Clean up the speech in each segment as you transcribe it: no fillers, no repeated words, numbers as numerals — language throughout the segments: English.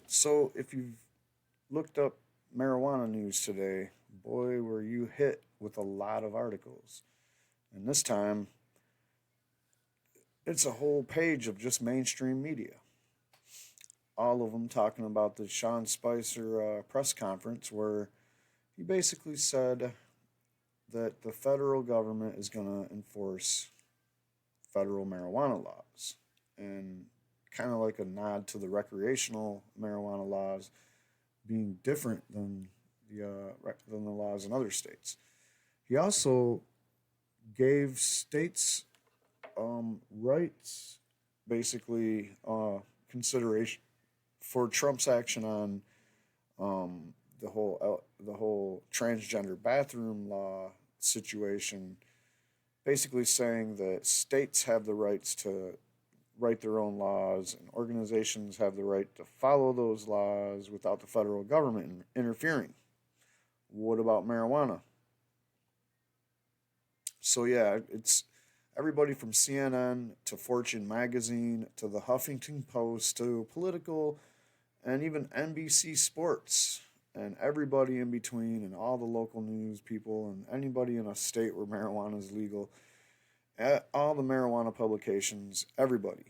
So, if you've looked up marijuana news today, boy, were you hit with a lot of articles. And this time, it's a whole page of just mainstream media. All of them talking about the Sean Spicer press conference where he basically said that the federal government is going to enforce federal marijuana laws. And kind of like a nod to the recreational marijuana laws being different than the laws in other states. He also gave states rights, basically consideration for Trump's action on the whole transgender bathroom law situation, basically saying that states have the rights to write their own laws and organizations have the right to follow those laws without the federal government interfering. What about marijuana? So yeah, it's everybody from CNN to Fortune magazine to the Huffington Post to political and even NBC Sports and everybody in between and all the local news people and anybody in a state where marijuana is legal, all the marijuana publications, everybody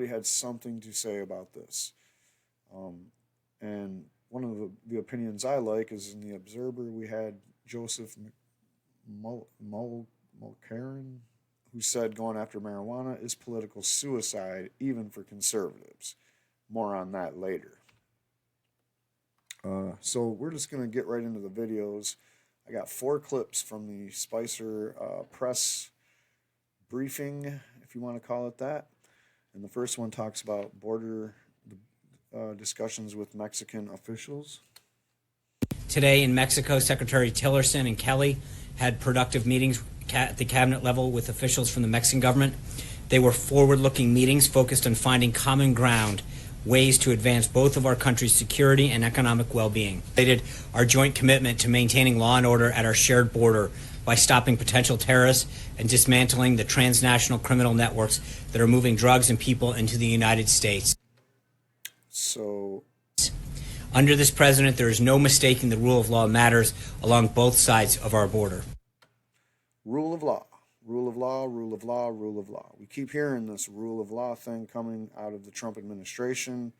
had something to say about this. And one of the opinions I like is in the Observer we had Joseph Mulcairn, who said going after marijuana is political suicide, even for conservatives. More on that later. So we're just going to get right into the videos. I got four clips from the Spicer press briefing, if you want to call it that. And the first one talks about border discussions with Mexican officials. Today in Mexico, Secretary Tillerson and Kelly had productive meetings at the cabinet level with officials from the Mexican government. They were forward-looking meetings focused on finding common ground, ways to advance both of our country's security and economic well-being. They did our joint commitment to maintaining law and order at our shared border by stopping potential terrorists and dismantling the transnational criminal networks that are moving drugs and people into the United States. So, under this president, there is no mistaking the rule of law matters along both sides of our border. rule of law, rule of law, rule of law, rule of law. We keep hearing this rule of law thing coming out of the Trump administration.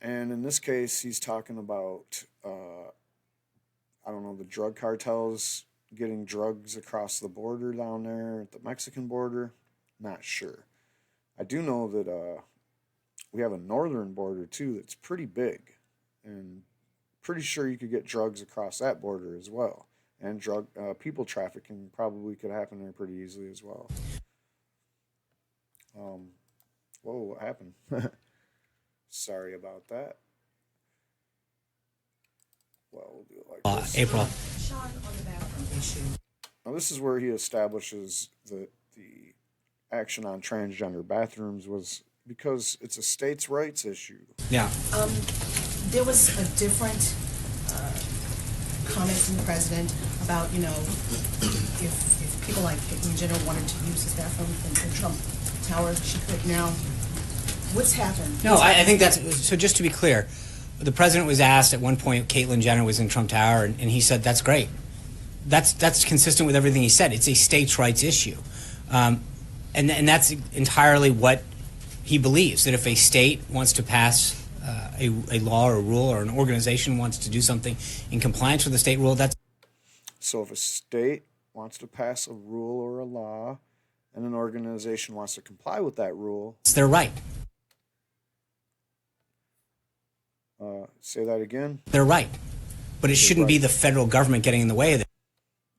And in this case, he's talking about, I don't know, the drug cartels getting drugs across the border down there at the Mexican border. Not sure. I do know that we have a northern border too that's pretty big, and pretty sure you could get drugs across that border as well. And drug people trafficking probably could happen there pretty easily as well. Whoa, what happened? Sorry about that. Well, we'll do it like this. April. Now, this is where he establishes that the action on transgender bathrooms was because it's a states' rights issue. Yeah. There was a different comment from the president about, if people like Caitlyn Jenner wanted to use his bathroom in Trump Tower, she could. Now, what's happened? No, I think that's, so just to be clear, the president was asked at one point, Caitlyn Jenner was in Trump Tower, and he said, that's great. That's consistent with everything he said. It's a states' rights issue. And that's entirely what he believes, that if a state wants to pass a law or a rule, or an organization wants to do something in compliance with the state rule, that's... So if a state wants to pass a rule or a law, and an organization wants to comply with that rule... it's their right. Say that again? They're right. But it shouldn't be the federal government getting in the way of it.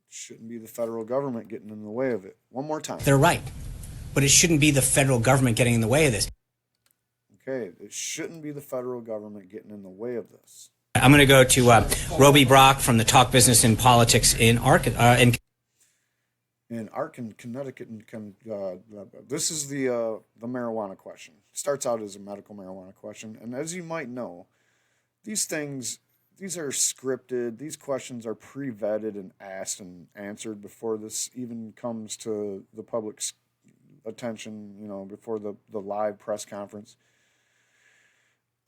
Shouldn't be the federal government getting in the way of it. One more time. They're right. But it shouldn't be the federal government getting in the way of this. Okay, it shouldn't be the federal government getting in the way of this. I'm going to go to Roby Brock from the Talk Business and Politics in Arkansas. In Arkin, Connecticut, this is the marijuana question. Starts out as a medical marijuana question, and as you might know, these are scripted. These questions are pre-vetted and asked and answered before this even comes to the public's attention. Before the live press conference.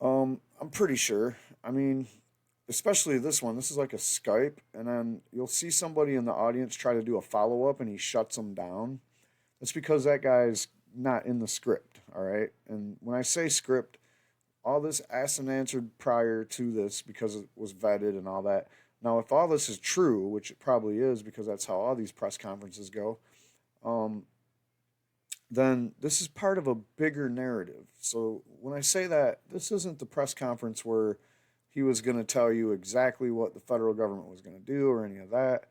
I'm pretty sure. I mean, especially this one. This is like a Skype, and then you'll see somebody in the audience try to do a follow up, and he shuts them down. That's because that guy's not in the script. All right. And when I say script, all this asked and answered prior to this because it was vetted and all that. Now, if all this is true, which it probably is because that's how all these press conferences go, um, then this is part of a bigger narrative. So when I say that, this isn't the press conference where he was going to tell you exactly what the federal government was going to do or any of that.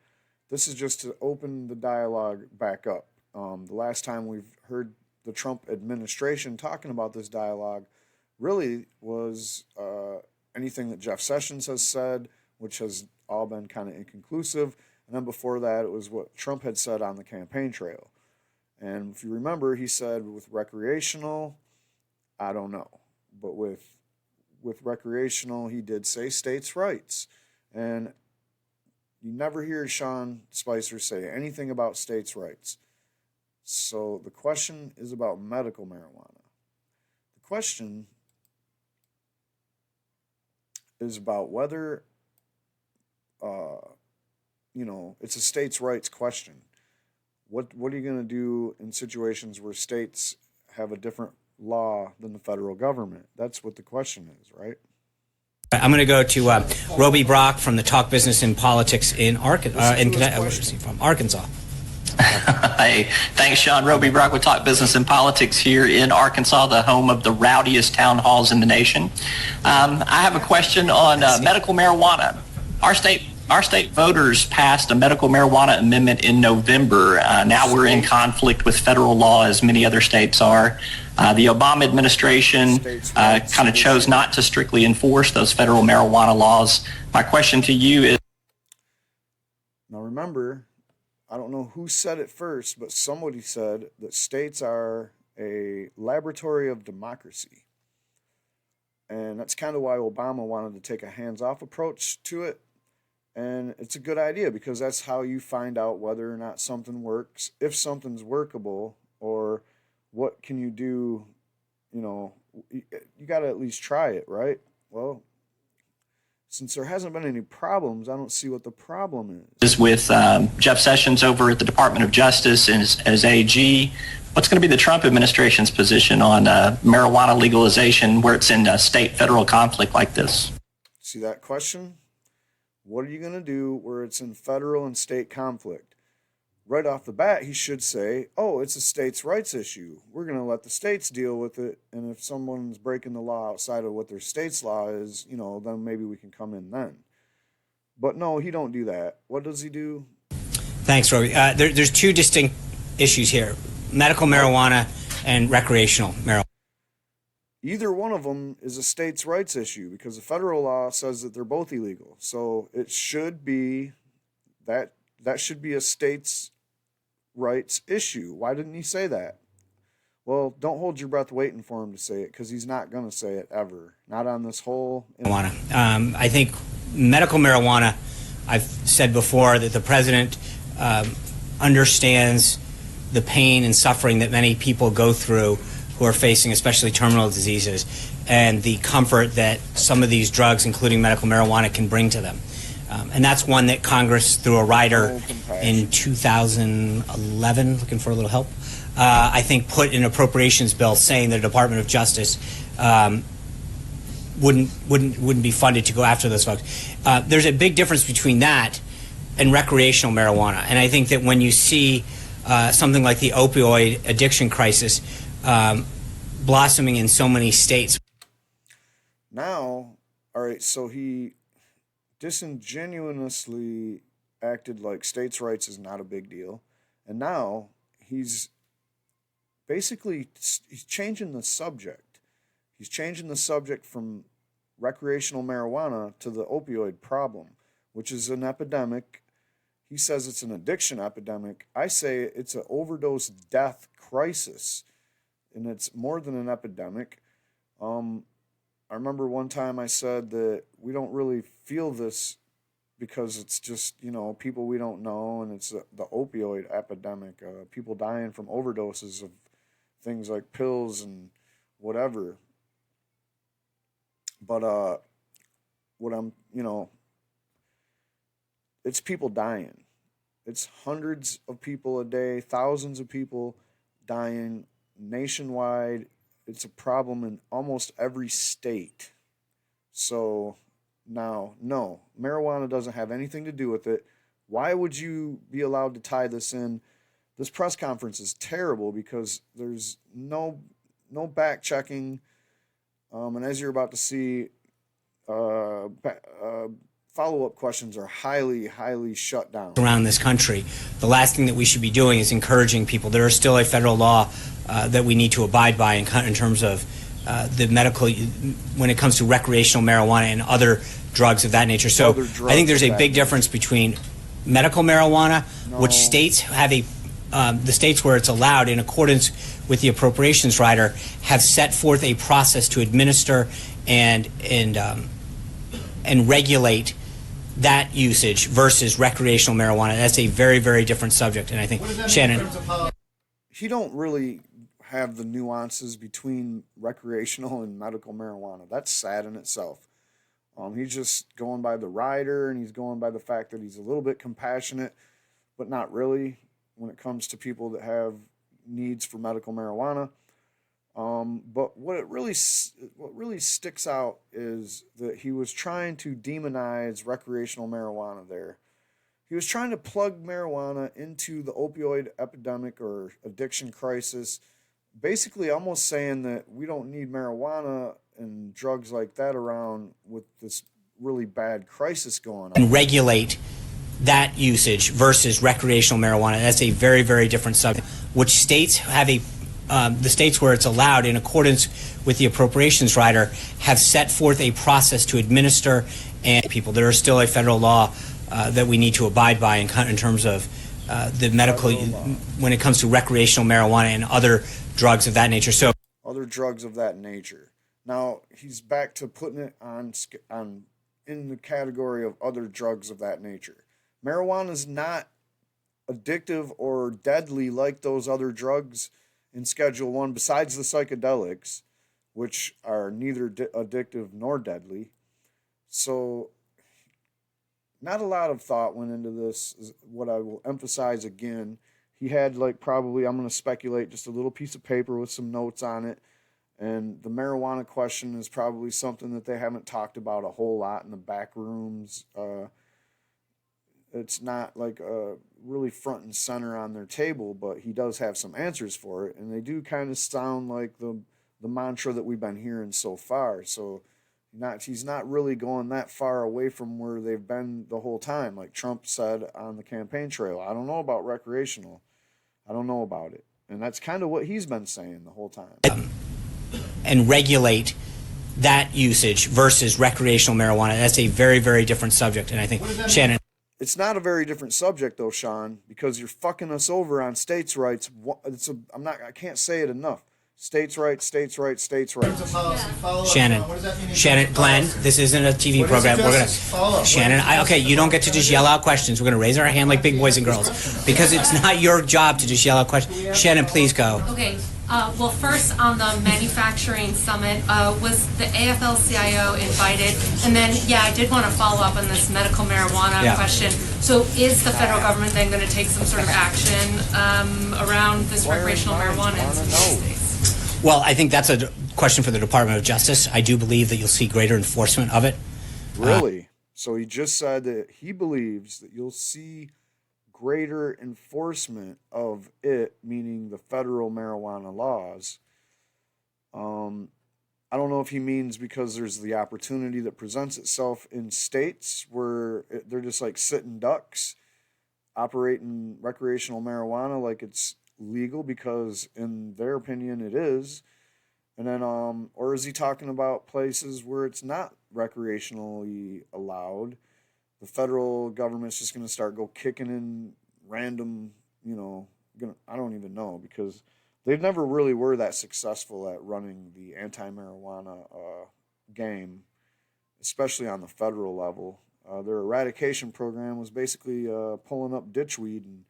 This is just to open the dialogue back up. The last time we've heard the Trump administration talking about this dialogue really was anything that Jeff Sessions has said, which has all been kind of inconclusive. And then before that, it was what Trump had said on the campaign trail. And if you remember, he said with recreational, I don't know. But with recreational, he did say states' rights. And you never hear Sean Spicer say anything about states' rights. So the question is about medical marijuana. The question is about whether, it's a states' rights question. What are you going to do in situations where states have a different law than the federal government? That's what the question is, right? I'm going to go to Roby Brock from the Talk Business and Politics in Arkansas. From Arkansas. Hey, thanks, Sean. Roby Brock with Talk Business and Politics here in Arkansas, the home of the rowdiest town halls in the nation. I have a question on medical marijuana. Our state voters passed a medical marijuana amendment in November. Now we're in conflict with federal law, as many other states are. The Obama administration kind of chose not to strictly enforce those federal marijuana laws. My question to you is... Now remember, I don't know who said it first, but somebody said that states are a laboratory of democracy. And that's kind of why Obama wanted to take a hands-off approach to it. And it's a good idea because that's how you find out whether or not something works, if something's workable, or what can you do. You got to at least try it, right? Well, since there hasn't been any problems, I don't see what the problem is. With Jeff Sessions over at the Department of Justice as AG, what's going to be the Trump administration's position on marijuana legalization where it's in a state-federal conflict like this? See that question? What are you going to do where it's in federal and state conflict? Right off the bat, he should say, oh, it's a states' rights issue. We're going to let the states deal with it. And if someone's breaking the law outside of what their state's law is, then maybe we can come in then. But no, he don't do that. What does he do? Thanks, Roby. There's two distinct issues here, medical marijuana and recreational marijuana. Either one of them is a states' rights issue because the federal law says that they're both illegal. So it should be that should be a states' rights issue. Why didn't he say that? Well, don't hold your breath waiting for him to say it because he's not going to say it ever. Not on this whole... Marijuana. I think medical marijuana, I've said before that the president understands the pain and suffering that many people go through who are facing especially terminal diseases, and the comfort that some of these drugs, including medical marijuana, can bring to them. And that's one that Congress, through a rider in 2011, looking for a little help, I think put in an appropriations bill saying the Department of Justice wouldn't be funded to go after those folks. There's a big difference between that and recreational marijuana. And I think that when you see something like the opioid addiction crisis blossoming in so many states. Now, all right, so he disingenuously acted like states' rights is not a big deal. And now he's changing the subject. He's changing the subject from recreational marijuana to the opioid problem, which is an epidemic. He says it's an addiction epidemic. I say it's an overdose death crisis, and it's more than an epidemic. I remember one time I said that we don't really feel this because it's just, people we don't know, and it's the opioid epidemic, people dying from overdoses of things like pills and whatever. But what I'm, it's people dying. It's hundreds of people a day, thousands of people dying nationwide. It's a problem in almost every state. So now, no, marijuana doesn't have anything to do with it. Why would you be allowed to tie this in? This press conference is terrible because there's no back checking, and as you're about to see, follow up questions are highly shut down. Around this country, the last thing that we should be doing is encouraging people. There is still a federal law that we need to abide by in terms of the medical, when it comes to recreational marijuana and other drugs of that nature. So I think there's a big difference between medical marijuana, which states have the states where it's allowed in accordance with the appropriations rider have set forth a process to administer and regulate that usage versus recreational marijuana. That's a very different subject, and I think Shannon. He don't really have the nuances between recreational and medical marijuana. That's sad in itself. He's just going by the rider, and he's going by the fact that he's a little bit compassionate, but not really when it comes to people that have needs for medical marijuana. But what really sticks out is that he was trying to demonize recreational marijuana there. He was trying to plug marijuana into the opioid epidemic or addiction crisis, basically almost saying that we don't need marijuana and drugs like that around with this really bad crisis going on. And regulate that usage versus recreational marijuana. That's a very different subject, which states have the states where it's allowed in accordance with the appropriations rider have set forth a process to administer and people. There is still a federal law that we need to abide by in terms of the medical, when it comes to recreational marijuana and other drugs of that nature. So other drugs of that nature. Now he's back to putting it on in the category of other drugs of that nature. Marijuana is not addictive or deadly like those other drugs in Schedule 1, besides the psychedelics, which are neither addictive nor deadly. So not a lot of thought went into this, is what I will emphasize again. He had probably, I'm going to speculate, just a little piece of paper with some notes on it. And the marijuana question is probably something that they haven't talked about a whole lot in the back rooms. It's not really front and center on their table, but he does have some answers for it, and they do kind of sound like the mantra that we've been hearing so far. So he's not really going that far away from where they've been the whole time. Like Trump said on the campaign trail, I don't know about recreational. I don't know about it. And that's kind of what he's been saying the whole time. And regulate that usage versus recreational marijuana. That's a very different subject, and I think Shannon. It's not a very different subject, though, Sean, because you're fucking us over on states' rights. I can't say it enough. States' rights, states' rights, states' rights. Shannon, Glenn, this isn't a TV program. We're gonna, Shannon, okay, you don't get to just yell out questions. We're gonna raise our hand like big boys and girls because it's not your job to just yell out questions. Shannon, please go. Okay. Well, first on the manufacturing summit, was the AFL-CIO invited? And then, I did want to follow up on this medical marijuana question. So is the federal government then going to take some sort of action around this recreational marijuana in some states? Well, I think that's a question for the Department of Justice. I do believe that you'll see greater enforcement of it. Really? So he just said that he believes that you'll see greater enforcement of it, meaning the federal marijuana laws. I don't know if he means because there's the opportunity that presents itself in states where they're just like sitting ducks operating recreational marijuana like it's legal because in their opinion it is. And then or is he talking about places where it's not recreationally allowed? The federal government's just going to start kicking in random, I don't even know, because they never really were that successful at running the anti-marijuana game, especially on the federal level. Their eradication program was basically pulling up ditchweed and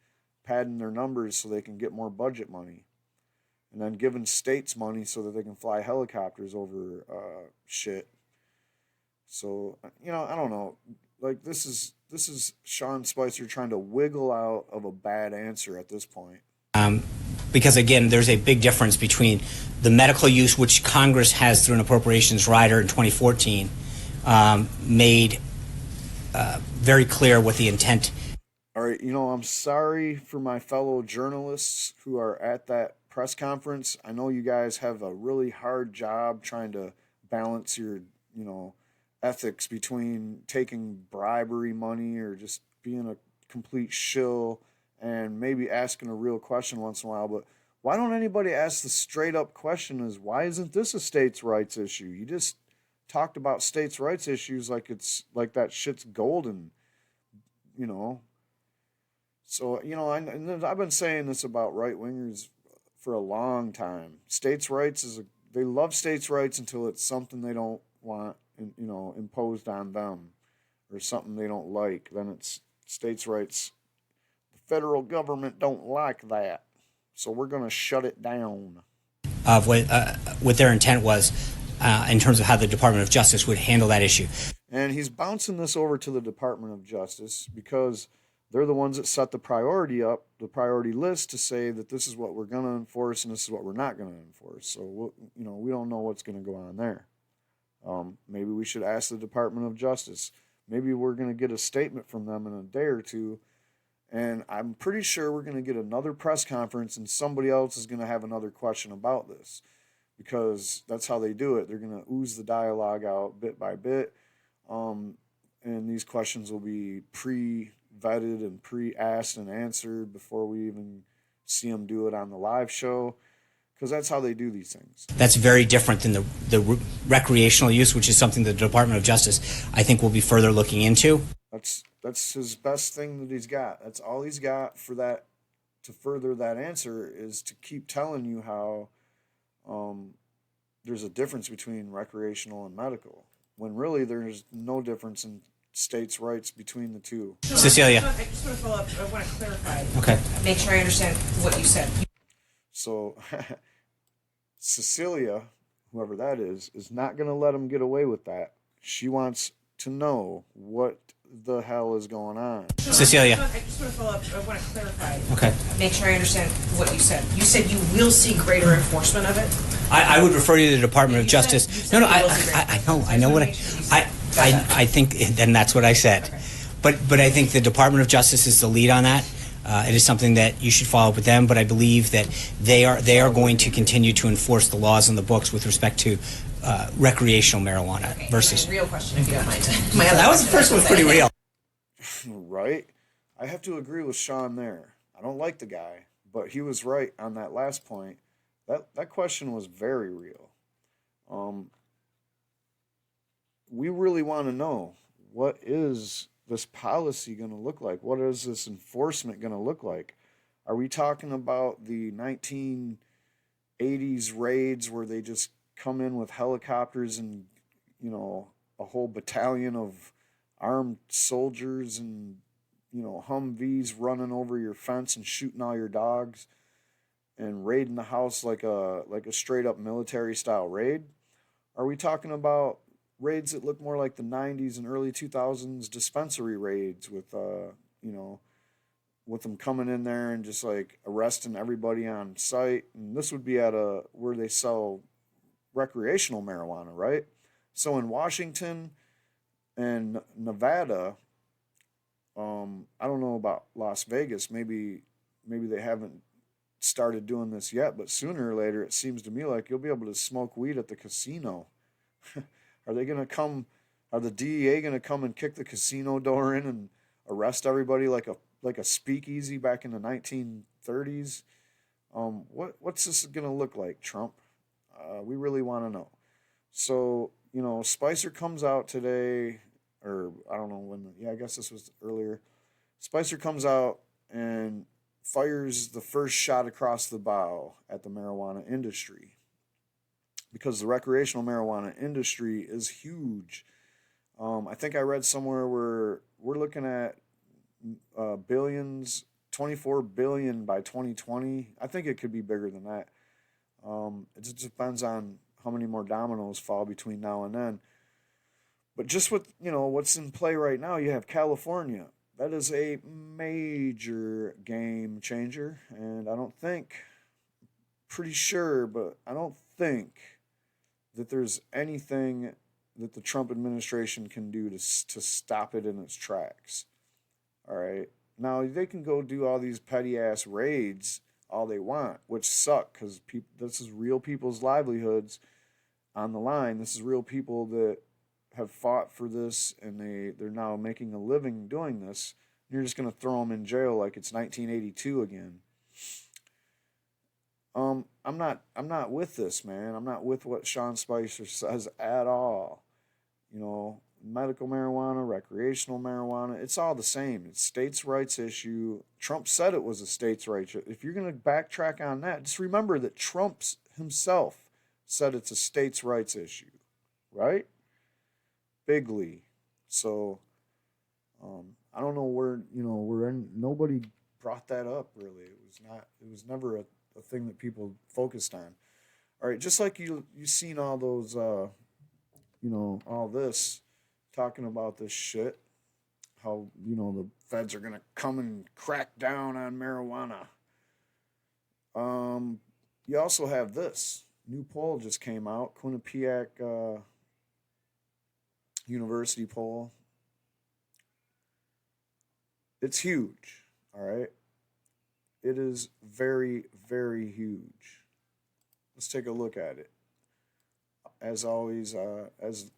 padding their numbers so they can get more budget money, and then giving states money so that they can fly helicopters over shit. So, I don't know. Like this is Sean Spicer trying to wiggle out of a bad answer at this point. Because again, there's a big difference between the medical use, which Congress has through an appropriations rider in 2014, made very clear what the intent. All right, I'm sorry for my fellow journalists who are at that press conference. I know you guys have a really hard job trying to balance your, ethics between taking bribery money or just being a complete shill and maybe asking a real question once in a while. But why don't anybody ask the straight up question is, why isn't this a states' rights issue? You just talked about states' rights issues like it's like that shit's golden, you know. So, I've been saying this about right wingers for a long time. States' rights they love states' rights until it's something they don't want, imposed on them or something they don't like. Then it's states' rights. The federal government don't like that. So we're going to shut it down. Of what their intent was in terms of how the Department of Justice would handle that issue. And he's bouncing this over to the Department of Justice because they're the ones that set the priority list to say that this is what we're going to enforce and this is what we're not going to enforce. So, we don't know what's going to go on there. Maybe we should ask the Department of Justice. Maybe we're going to get a statement from them in a day or two. And I'm pretty sure we're going to get another press conference and somebody else is going to have another question about this because that's how they do it. They're going to ooze the dialogue out bit by bit. And these questions will be pre-vetted and pre-asked and answered before we even see them do it on the live show. Because that's how they do these things. That's very different than the recreational use, which is something the Department of Justice, I think, will be further looking into. That's his best thing that he's got. That's all he's got for that, to further that answer, is to keep telling you how there's a difference between recreational and medical, when really there's no difference in states' rights between the two. Cecilia. I just want to follow up. I want to clarify. Okay. Make sure I understand what you said. So Cecilia, whoever that is not going to let him get away with that. She wants to know what the hell is going on. Cecilia. I just want to follow up. I want to clarify. Okay. Make sure I understand what you said. You said you will see greater enforcement of it? I would refer you to the Department of Justice. said No, you will see I know what I think, and that's what I said. Okay. But I think the Department of Justice is the lead on that. It is something that you should follow up with them, but I believe that they are going to continue to enforce the laws on the books with respect to recreational marijuana Okay, versus. my real question, if you don't mind. That was the first one was pretty real. Right? I have to agree with Sean there. I don't like the guy, but he was right on that last point. That question was very real. We really want to know, what is this policy going to look like? What is this enforcement going to look like? Are we talking about the 1980s raids where they just come in with helicopters and, a whole battalion of armed soldiers and, Humvees running over your fence and shooting all your dogs and raiding the house like a straight up military style raid? Are we talking about raids that look more like the 90s and early 2000s dispensary raids with with them coming in there and just like arresting everybody on site? And this would be at where they sell recreational marijuana, right? So in Washington and Nevada, I don't know about Las Vegas. Maybe they haven't started doing this yet, but sooner or later it seems to me like you'll be able to smoke weed at the casino. Are the DEA going to come and kick the casino door in and arrest everybody like a speakeasy back in the 1930s? What's this going to look like, Trump? We really want to know. So, Spicer comes out today, or I don't know when, I guess this was earlier. Spicer comes out and fires the first shot across the bow at the marijuana industry, because the recreational marijuana industry is huge. I think I read somewhere where we're looking at billions, 24 billion by 2020. I think it could be bigger than that. It just depends on how many more dominoes fall between now and then. But just what's in play right now, you have California. That is a major game changer, and pretty sure, but I don't think that there's anything that the Trump administration can do to stop it in its tracks. All right. Now they can go do all these petty ass raids all they want, which suck because this is real people's livelihoods on the line. This is real people that have fought for this, and they're now making a living doing this. And you're just gonna throw them in jail like it's 1982 again. I'm not with this, man. I'm not with what Sean Spicer says at all. Medical marijuana, recreational marijuana, it's all the same. It's states' rights issue. Trump said it was a states' rights. If you're going to backtrack on that, just remember that Trump himself said it's a states' rights issue, right? Bigly. So, I don't know where, nobody brought that up really. It was never a thing that people focused on. All right, just like you've seen all those, all this, talking about this shit, how, the feds are going to come and crack down on marijuana. You also have this. New poll just came out, Quinnipiac University poll. It's huge, all right? It is very, very huge. Let's take a look at it. As always, as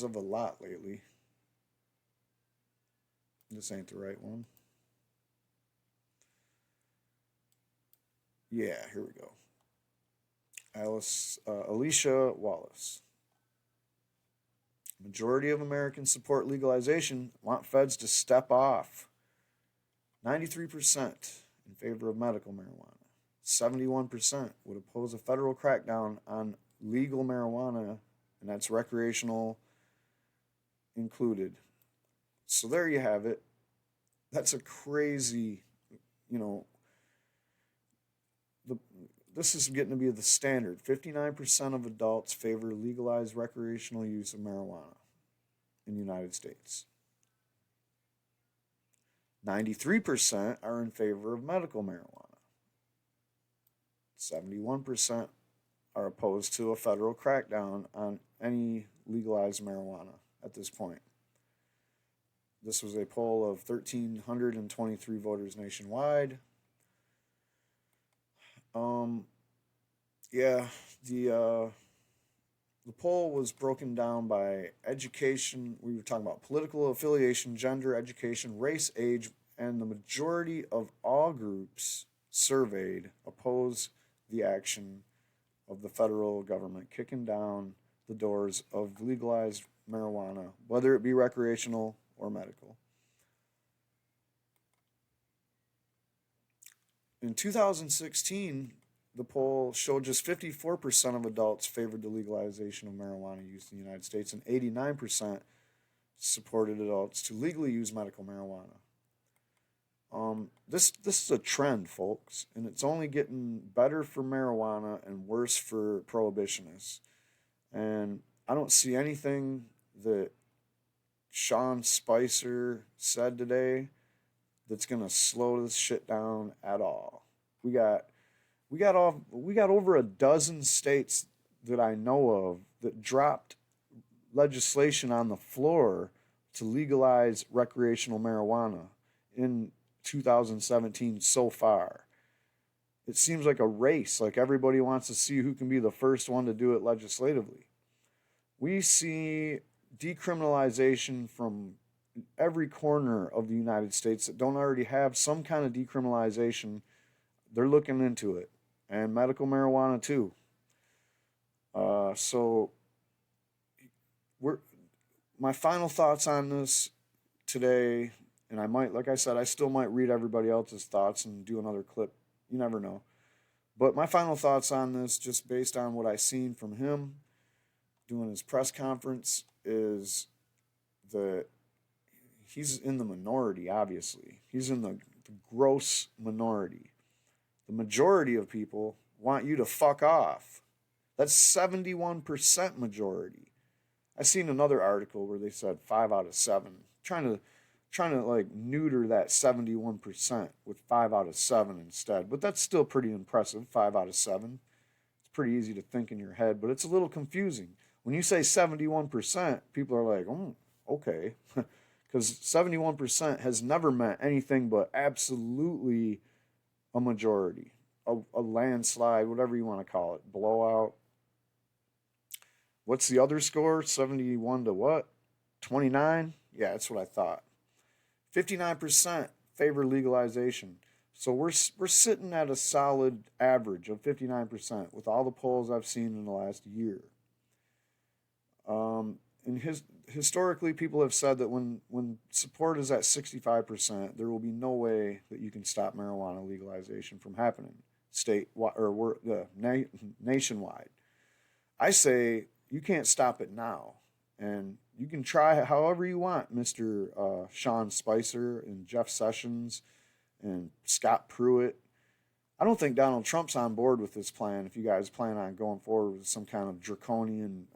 of a lot lately. This ain't the right one. Yeah, here we go. Alicia Wallace. Majority of Americans support legalization, want feds to step off. 93% in favor of medical marijuana. 71% would oppose a federal crackdown on legal marijuana, and that's recreational included. So there you have it. That's a crazy, this is getting to be the standard. 59% of adults favor legalized recreational use of marijuana in the United States. 93% are in favor of medical marijuana. 71% are opposed to a federal crackdown on any legalized marijuana at this point. This was a poll of 1,323 voters nationwide. The poll was broken down by education. We were talking about political affiliation, gender, education, race, age, and the majority of all groups surveyed oppose the action of the federal government kicking down the doors of legalized marijuana, whether it be recreational or medical. In 2016, the poll showed just 54% of adults favored the legalization of marijuana use in the United States, and 89% supported adults to legally use medical marijuana. This is a trend, folks, and it's only getting better for marijuana and worse for prohibitionists. And I don't see anything that Sean Spicer said today that's gonna slow this shit down at all. We got over a dozen states that I know of that dropped legislation on the floor to legalize recreational marijuana in 2017 so far. It seems like a race, like everybody wants to see who can be the first one to do it legislatively. We see decriminalization from every corner of the United States that don't already have some kind of decriminalization. They're looking into it, and medical marijuana too. My final thoughts on this today, and I might, like I said, I still might read everybody else's thoughts and do another clip. You never know. But my final thoughts on this, just based on what I've seen from him doing his press conference, is that he's in the minority, obviously. He's in the gross minority. The majority of people want you to fuck off. That's 71% majority. I seen another article where they said 5 out of 7, trying to like neuter that 71% with 5 out of 7 instead. But that's still pretty impressive. 5 out of 7. It's pretty easy to think in your head, but it's a little confusing. When you say 71%, people are like, oh, okay. Because 71% has never meant anything but absolutely a majority, a landslide, whatever you want to call it, blowout. What's the other score? 71 to what? 29? Yeah, that's what I thought. 59% favor legalization. So we're sitting at a solid average of 59% with all the polls I've seen in the last year. Historically, people have said that when support is at 65%, there will be no way that you can stop marijuana legalization from happening nationwide. I say you can't stop it now, and you can try however you want, Mr. Sean Spicer and Jeff Sessions and Scott Pruitt. I don't think Donald Trump's on board with this plan. If you guys plan on going forward with some kind of draconian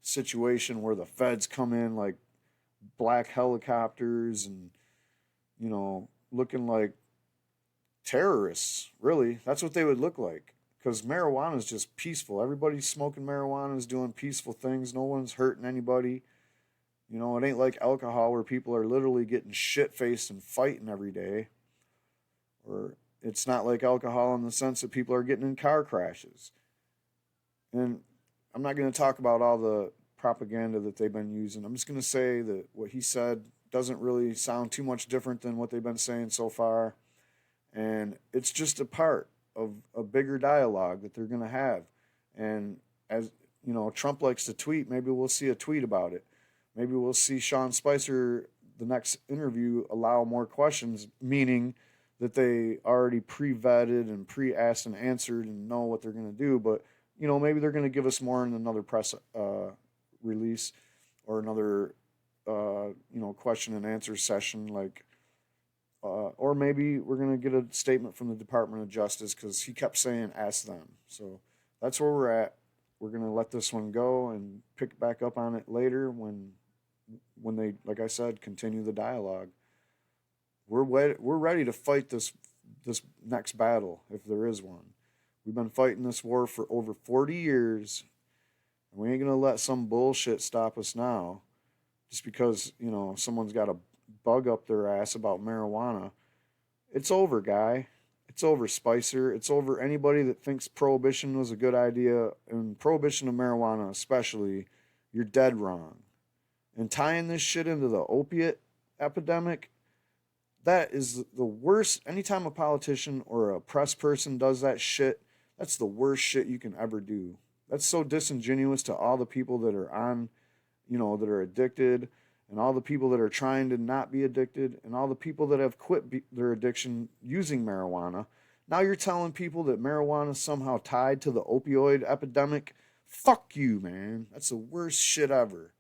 situation where the feds come in like black helicopters and, looking like terrorists, really. That's what they would look like. Because marijuana is just peaceful. Everybody's smoking marijuana, is doing peaceful things. No one's hurting anybody. It ain't like alcohol where people are literally getting shit-faced and fighting every day. Or it's not like alcohol in the sense that people are getting in car crashes. And I'm not going to talk about all the propaganda that they've been using. I'm just going to say that what he said doesn't really sound too much different than what they've been saying so far. And it's just a part of a bigger dialogue that they're going to have. And as Trump likes to tweet, maybe we'll see a tweet about it. Maybe we'll see Sean Spicer, the next interview, allow more questions, meaning that they already pre-vetted and pre-asked and answered and know what they're going to do. But, maybe they're going to give us more in another press release or another, question and answer session, like, or maybe we're going to get a statement from the Department of Justice, because he kept saying, ask them. So that's where we're at. We're going to let this one go and pick back up on it later when they, like I said, continue the dialogue. We're ready to fight this next battle, if there is one. We've been fighting this war for over 40 years, and we ain't going to let some bullshit stop us now just because, someone's got a bug up their ass about marijuana. It's over, guy. It's over, Spicer. It's over anybody that thinks prohibition was a good idea, and prohibition of marijuana especially. You're dead wrong. And tying this shit into the opiate epidemic, that is the worst. Anytime a politician or a press person does that shit, that's the worst shit you can ever do. That's so disingenuous to all the people that are on, that are addicted, and all the people that are trying to not be addicted, and all the people that have quit their addiction using marijuana. Now you're telling people that marijuana is somehow tied to the opioid epidemic? Fuck you, man. That's the worst shit ever.